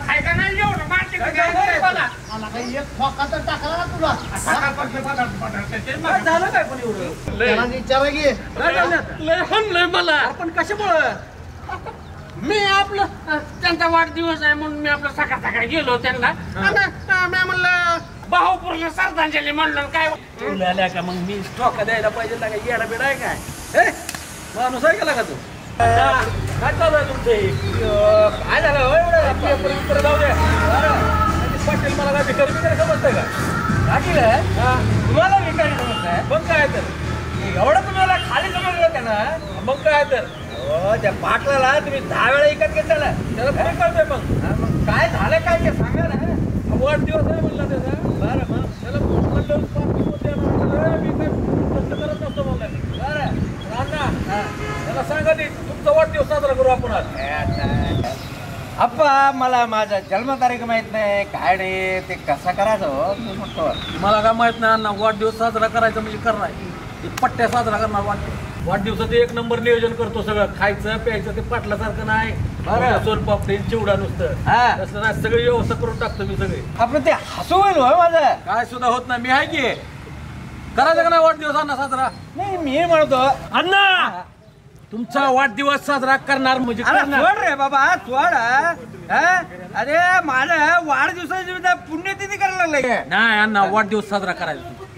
काय का नाही एवढं मारते का काही एक ठोका तर टाकला ना तुला झालं काय पण एवढं विचारा की लय म्हणलंय मला आपण कशामुळं मी आपलं त्यांचा वाढदिवस आहे म्हणून मी आपलं सकाळ सकाळी गेलो त्यांना मी म्हणलं भाऊपूर्ण श्रद्धांजली म्हणलं काय तुला का मग मी ठोका द्यायला पाहिजे ना काय येडा बिडा आहे काय माणूस आहे का तू काय चालू आहे तुमचं काय झालं आपल्या जाऊ द्या पाटील मला काय भिकारी बिकारी समजतंय का तुम्हाला भिकारी समजताय मग काय तर एवढं तुम्हाला खाली समजलं का ना मग काय तर त्या पाटलाला तुम्ही 10 वेळा इकत घेतला त्याला काय कळतंय मग काय झालं काय ते सांगा ना वाढदिवस आहे म्हणला त्याचा बरं मग त्याला म्हणलं मी काय करत नसतो म्हणलं बरं त्याला सांगा ते तुमचा वाढदिवस साजरा करू आपण आज अप्पा मला माझा जन्मतारीख माहित नाही काय रे ते कसा करायचं मी म्हणतो मला काय माहित नाही अण्णा वाढदिवस साजरा करायचा म्हणजे करणार ते पट्ट्या साजरा करणार वाढदिवसाचं एक नंबर नियोजन करतो सगळं खायचं प्यायचं ते पाटलासारखं नाही सोनपापडी चिवडा नुसतं तसं नाही सगळी व्यवस्था करून टाकतो मी सगळे आपण ते हसू होईल हो माझं काय सुद्धा होत नाही मी आहे की करायचं का नाही वाढदिवस अण्णा साजरा नाही मी म्हणतो अण्णा तुमचा वाढदिवस साजरा करणार म्हणजे सोड रे बाबा सोड अरे माझ्या वाढदिवसाची पुण्यतिथी करायला लागले नाही अण्णा वाढदिवस साजरा करायचा